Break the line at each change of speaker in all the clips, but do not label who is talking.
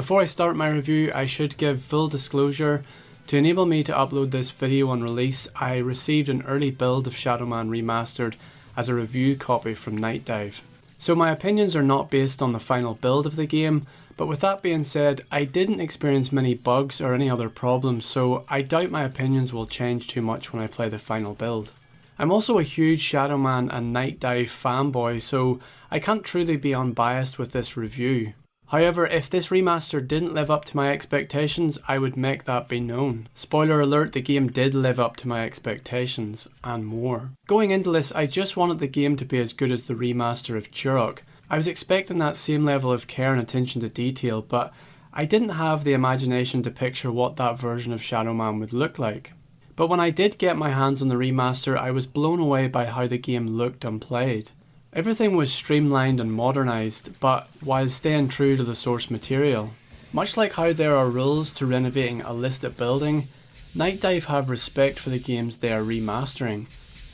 Before I start my review, I should give full disclosure. To enable me to upload this video on release, I received an early build of Shadowman Remastered as a review copy from NightDive. So my opinions are not based on the final build of the game, but with that being said, I didn't experience many bugs or any other problems, so I doubt my opinions will change too much when I play the final build. I'm also a huge Shadowman and NightDive fanboy, so I can't truly be unbiased with this review. However, if this remaster didn't live up to my expectations, I would make that be known. Spoiler alert, the game did live up to my expectations, and more. Going into this, I just wanted the game to be as good as the remaster of Turok. I was expecting that same level of care and attention to detail, but I didn't have the imagination to picture what that version of Shadowman would look like. But when I did get my hands on the remaster, I was blown away by how the game looked and played. Everything was streamlined and modernised, but while staying true to the source material. Much like how there are rules to renovating a listed building, NightDive have respect for the games they are remastering,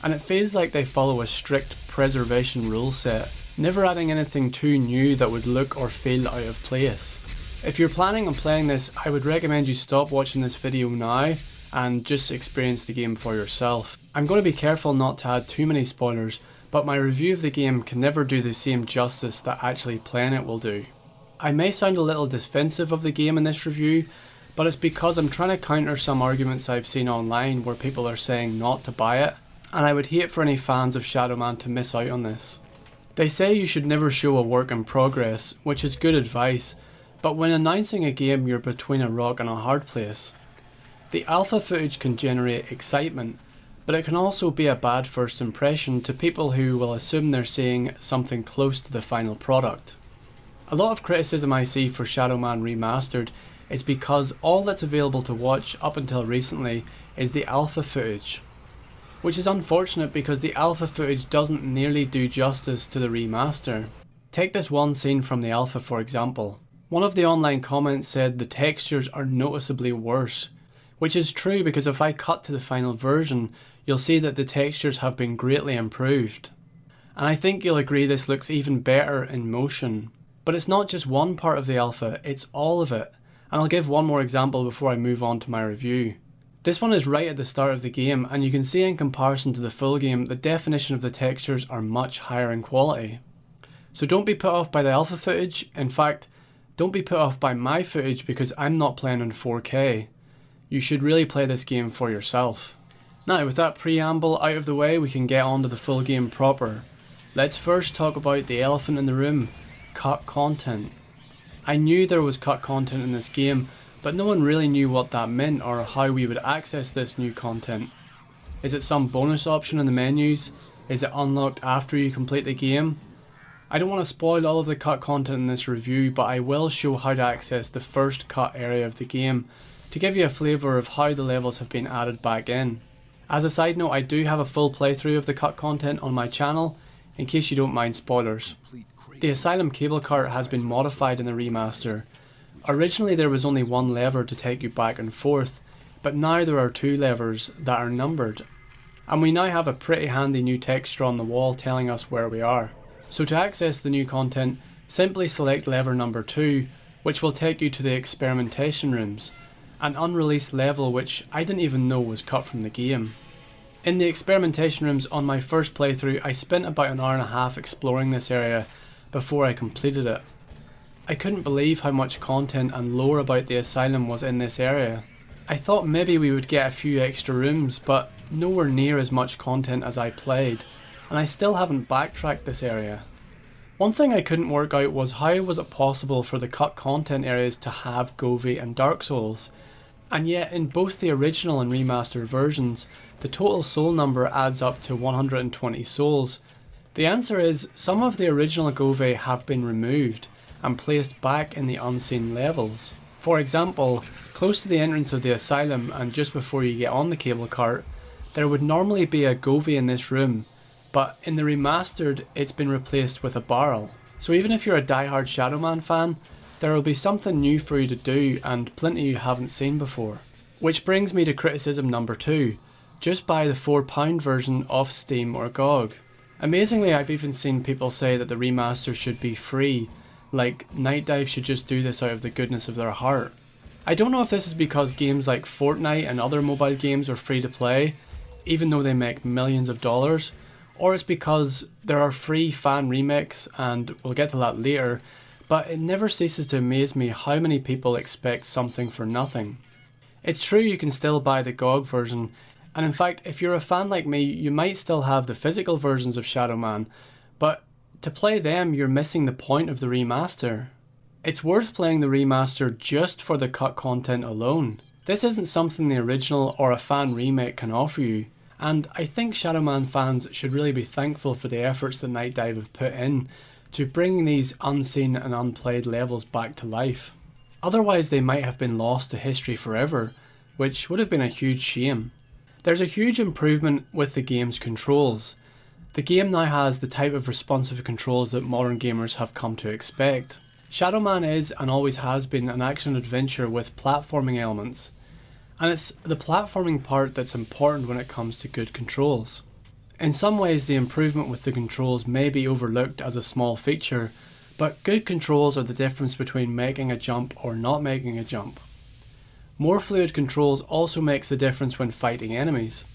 and it feels like they follow a strict preservation rule set, never adding anything too new that would look or feel out of place. If you're planning on playing this, I would recommend you stop watching this video now and just experience the game for yourself. I'm going to be careful not to add too many spoilers, but my review of the game can never do the same justice that actually playing it will do. I may sound a little defensive of the game in this review, but it's because I'm trying to counter some arguments I've seen online where people are saying not to buy it, and I would hate for any fans of Shadowman to miss out on this. They say you should never show a work in progress, which is good advice, but when announcing a game you're between a rock and a hard place. The alpha footage can generate excitement, but it can also be a bad first impression to people who will assume they're seeing something close to the final product. A lot of criticism I see for Shadowman Remastered is because all that's available to watch up until recently is the alpha footage, which is unfortunate because the alpha footage doesn't nearly do justice to the remaster. Take this one scene from the alpha for example. One of the online comments said the textures are noticeably worse, which is true because if I cut to the final version, you'll see that the textures have been greatly improved. And I think you'll agree this looks even better in motion. But it's not just one part of the alpha, it's all of it. And I'll give one more example before I move on to my review. This one is right at the start of the game, and you can see in comparison to the full game, the definition of the textures are much higher in quality. So don't be put off by the alpha footage. In fact, don't be put off by my footage because I'm not playing in 4K. You should really play this game for yourself. Now, with that preamble out of the way, we can get on to the full game proper. Let's first talk about the elephant in the room, cut content. I knew there was cut content in this game, but no one really knew what that meant or how we would access this new content. Is it some bonus option in the menus? Is it unlocked after you complete the game? I don't want to spoil all of the cut content in this review, but I will show how to access the first cut area of the game to give you a flavour of how the levels have been added back in. As a side note, I do have a full playthrough of the cut content on my channel, in case you don't mind spoilers. The Asylum cable cart has been modified in the remaster. Originally there was only one lever to take you back and forth, but now there are two levers that are numbered. And we now have a pretty handy new texture on the wall telling us where we are. So to access the new content, simply select lever number 2, which will take you to the experimentation rooms, an unreleased level which I didn't even know was cut from the game. In the experimentation rooms on my first playthrough, I spent about an hour and a half exploring this area before I completed it. I couldn't believe how much content and lore about the asylum was in this area. I thought maybe we would get a few extra rooms, but nowhere near as much content as I played, and I still haven't backtracked this area. One thing I couldn't work out was how was it possible for the cut content areas to have Govey and Dark Souls, and yet in both the original and remastered versions, the total soul number adds up to 120 souls. The answer is some of the original Govey have been removed and placed back in the unseen levels. For example, close to the entrance of the asylum and just before you get on the cable cart, there would normally be a Govey in this room, but in the remastered it's been replaced with a barrel. So even if you're a diehard Shadowman fan, there will be something new for you to do and plenty you haven't seen before. Which brings me to criticism number 2, just buy the £4 version off Steam or GOG. Amazingly, I've even seen people say that the remaster should be free, like NightDive should just do this out of the goodness of their heart. I don't know if this is because games like Fortnite and other mobile games are free to play, even though they make millions of dollars, or it's because there are free fan remakes, and we'll get to that later, but it never ceases to amaze me how many people expect something for nothing. It's true you can still buy the GOG version, and in fact if you're a fan like me you might still have the physical versions of Shadow Man, but to play them you're missing the point of the remaster. It's worth playing the remaster just for the cut content alone. This isn't something the original or a fan remake can offer you, and I think Shadow Man fans should really be thankful for the efforts that NightDive have put in to bringing these unseen and unplayed levels back to life. Otherwise they might have been lost to history forever, which would have been a huge shame. There's a huge improvement with the game's controls. The game now has the type of responsive controls that modern gamers have come to expect. Shadow Man is and always has been an action adventure with platforming elements, and it's the platforming part that's important when it comes to good controls. In some ways the improvement with the controls may be overlooked as a small feature, but good controls are the difference between making a jump or not making a jump. More fluid controls also makes the difference when fighting enemies.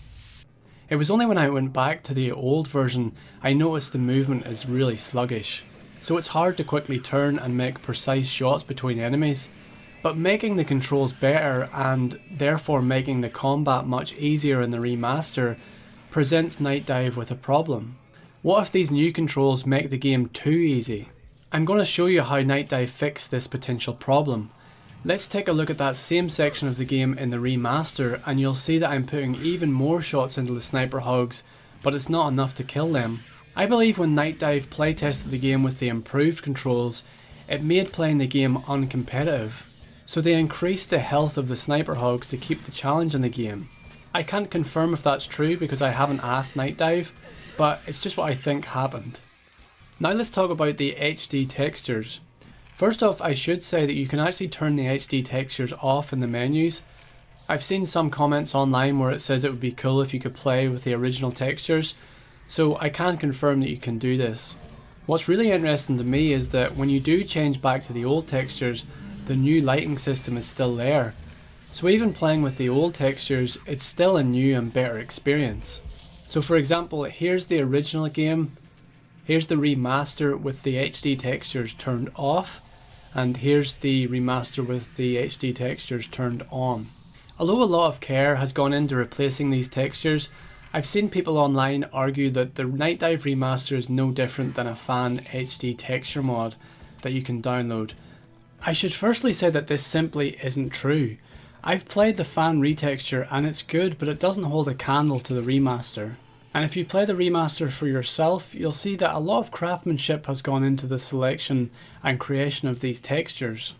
It was only when I went back to the old version I noticed the movement is really sluggish, so it's hard to quickly turn and make precise shots between enemies. But making the controls better, and therefore making the combat much easier in the remaster, presents NightDive with a problem. What if these new controls make the game too easy? I'm going to show you how NightDive fixed this potential problem. Let's take a look at that same section of the game in the remaster, and you'll see that I'm putting even more shots into the sniper hogs, but it's not enough to kill them. I believe when NightDive playtested the game with the improved controls, it made playing the game uncompetitive. So they increased the health of the sniper hogs to keep the challenge in the game. I can't confirm if that's true because I haven't asked NightDive, but it's just what I think happened. Now let's talk about the HD textures. First off, I should say that you can actually turn the HD textures off in the menus. I've seen some comments online where it says it would be cool if you could play with the original textures, so I can confirm that you can do this. What's really interesting to me is that when you do change back to the old textures, the new lighting system is still there. So even playing with the old textures, it's still a new and better experience. So for example, here's the original game, here's the remaster with the HD textures turned off, and here's the remaster with the HD textures turned on. Although a lot of care has gone into replacing these textures, I've seen people online argue that the NightDive remaster is no different than a fan HD texture mod that you can download. I should firstly say that this simply isn't true. I've played the fan retexture and it's good, but it doesn't hold a candle to the remaster. And if you play the remaster for yourself, you'll see that a lot of craftsmanship has gone into the selection and creation of these textures.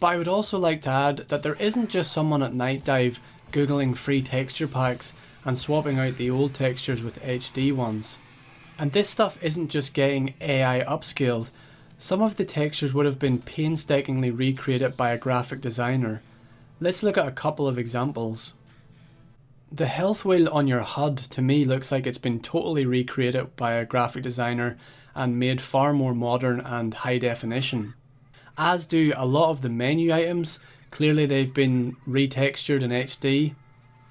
But I would also like to add that there isn't just someone at NightDive googling free texture packs and swapping out the old textures with HD ones. And this stuff isn't just getting AI upscaled. Some of the textures would have been painstakingly recreated by a graphic designer. Let's look at a couple of examples. The health wheel on your HUD to me looks like it's been totally recreated by a graphic designer and made far more modern and high definition. As do a lot of the menu items. Clearly they've been retextured in HD.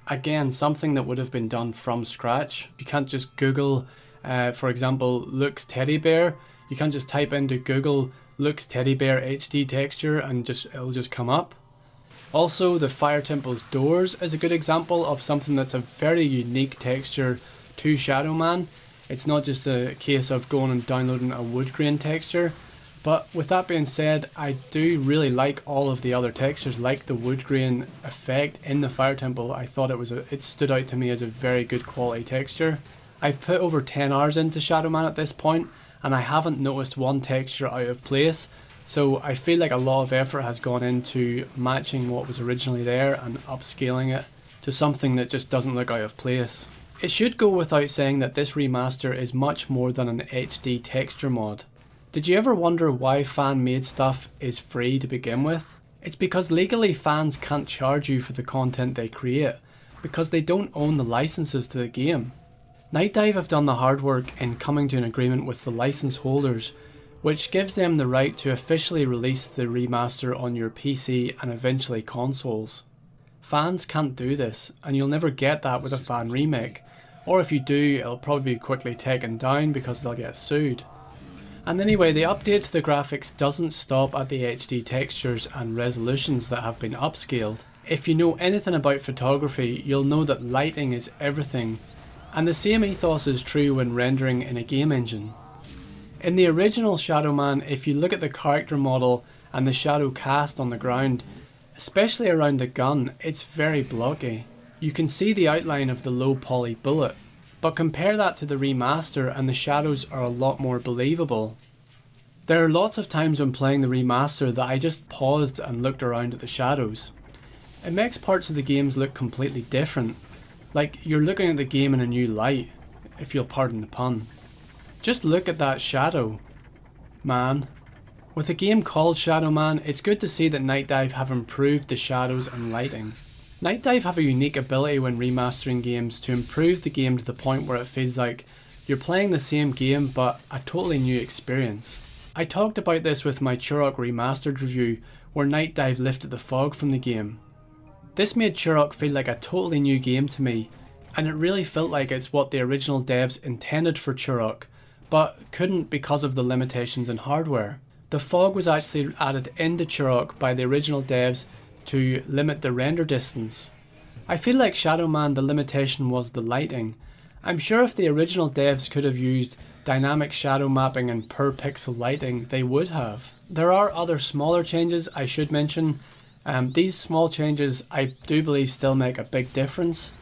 Again, something that would have been done from scratch. You can't just Google, for example, looks teddy bear. You can't just type into Google looks teddy bear HD texture and it'll just come up. Also, the Fire Temple's doors is a good example of something that's a very unique texture to Shadow Man. It's not just a case of going and downloading a wood grain texture. But with that being said, I do really like all of the other textures, like the wood grain effect in the Fire Temple. I thought it stood out to me as a very good quality texture. I've put over 10 hours into Shadow Man at this point, and I haven't noticed one texture out of place. So I feel like a lot of effort has gone into matching what was originally there and upscaling it to something that just doesn't look out of place. It should go without saying that this remaster is much more than an HD texture mod. Did you ever wonder why fan-made stuff is free to begin with? It's because legally fans can't charge you for the content they create, because they don't own the licenses to the game. NightDive have done the hard work in coming to an agreement with the license holders which gives them the right to officially release the remaster on your PC and eventually consoles. Fans can't do this, and you'll never get that with a fan remake, or if you do, it'll probably be quickly taken down because they'll get sued. And anyway, the update to the graphics doesn't stop at the HD textures and resolutions that have been upscaled. If you know anything about photography, you'll know that lighting is everything, and the same ethos is true when rendering in a game engine. In the original Shadow Man, if you look at the character model and the shadow cast on the ground, especially around the gun, it's very blocky. You can see the outline of the low poly bullet, but compare that to the remaster and the shadows are a lot more believable. There are lots of times when playing the remaster that I just paused and looked around at the shadows. It makes parts of the games look completely different, like you're looking at the game in a new light, if you'll pardon the pun. Just look at that shadow, man. With a game called Shadow Man, it's good to see that NightDive have improved the shadows and lighting. NightDive have a unique ability when remastering games to improve the game to the point where it feels like you're playing the same game but a totally new experience. I talked about this with my Turok Remastered review, where NightDive lifted the fog from the game. This made Turok feel like a totally new game to me, and it really felt like it's what the original devs intended for Turok, but couldn't because of the limitations in hardware. The fog was actually added into Turok by the original devs to limit the render distance. I feel like Shadow Man, the limitation was the lighting. I'm sure if the original devs could have used dynamic shadow mapping and per pixel lighting, they would have. There are other smaller changes I should mention. These small changes I do believe still make a big difference.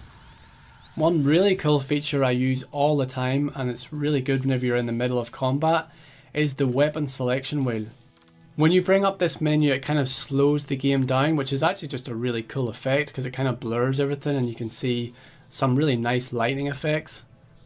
One really cool feature I use all the time, and it's really good whenever you're in the middle of combat, is the weapon selection wheel. When you bring up this menu, it kind of slows the game down, which is actually just a really cool effect because it kind of blurs everything and you can see some really nice lighting effects.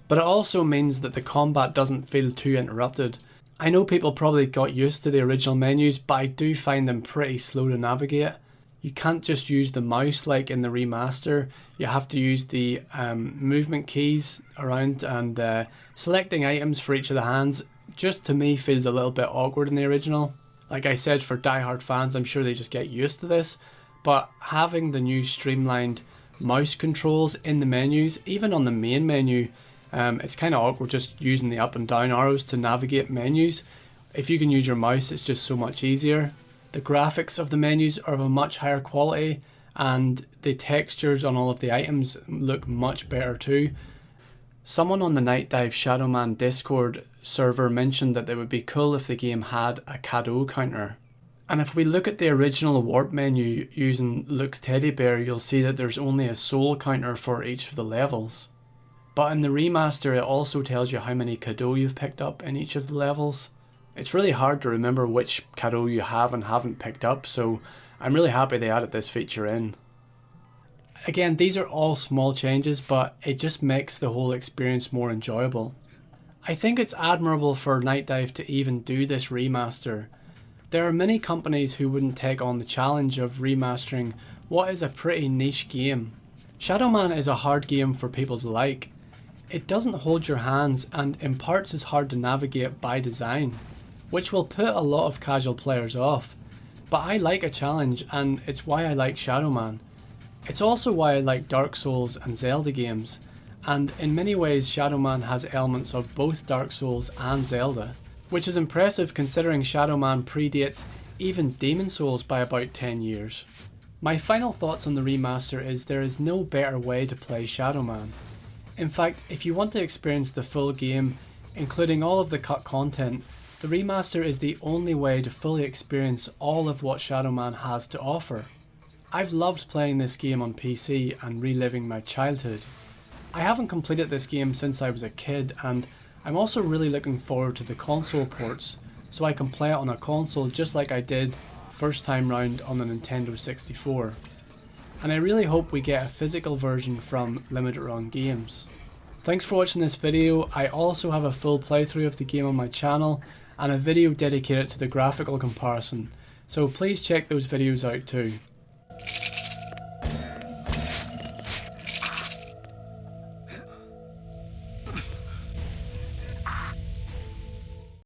But it also means that the combat doesn't feel too interrupted. I know people probably got used to the original menus, but I do find them pretty slow to navigate. You can't just use the mouse like in the remaster. You have to use the movement keys around, and selecting items for each of the hands just to me feels a little bit awkward in the original. Like I said, for diehard fans, I'm sure they just get used to this, but having the new streamlined mouse controls in the menus, even on the main menu, it's kind of awkward just using the up and down arrows to navigate menus. If you can use your mouse, it's just so much easier. The graphics of the menus are of a much higher quality, and the textures on all of the items look much better too. Someone on the NightDive Shadow Man Discord server mentioned that it would be cool if the game had a cadeau counter. And if we look at the original warp menu using Luke's teddy bear, you'll see that there's only a soul counter for each of the levels. But in the remaster, it also tells you how many cadeau you've picked up in each of the levels. It's really hard to remember which cadeau you have and haven't picked up, so I'm really happy they added this feature in. Again, these are all small changes, but it just makes the whole experience more enjoyable. I think it's admirable for NightDive to even do this remaster. There are many companies who wouldn't take on the challenge of remastering what is a pretty niche game. Shadow Man is a hard game for people to like. It doesn't hold your hands and in parts is hard to navigate by design, which will put a lot of casual players off. But I like a challenge, and it's why I like Shadow Man. It's also why I like Dark Souls and Zelda games, and in many ways Shadow Man has elements of both Dark Souls and Zelda, which is impressive considering Shadow Man predates even Demon Souls by about 10 years. My final thoughts on the remaster is there is no better way to play Shadow Man. In fact, if you want to experience the full game, including all of the cut content, the remaster is the only way to fully experience all of what Shadow Man has to offer. I've loved playing this game on PC and reliving my childhood. I haven't completed this game since I was a kid, and I'm also really looking forward to the console ports, so I can play it on a console just like I did first time round on the Nintendo 64. And I really hope we get a physical version from Limited Run Games. Thanks for watching this video. I also have a full playthrough of the game on my channel and a video dedicated to the graphical comparison, so please check those videos out too.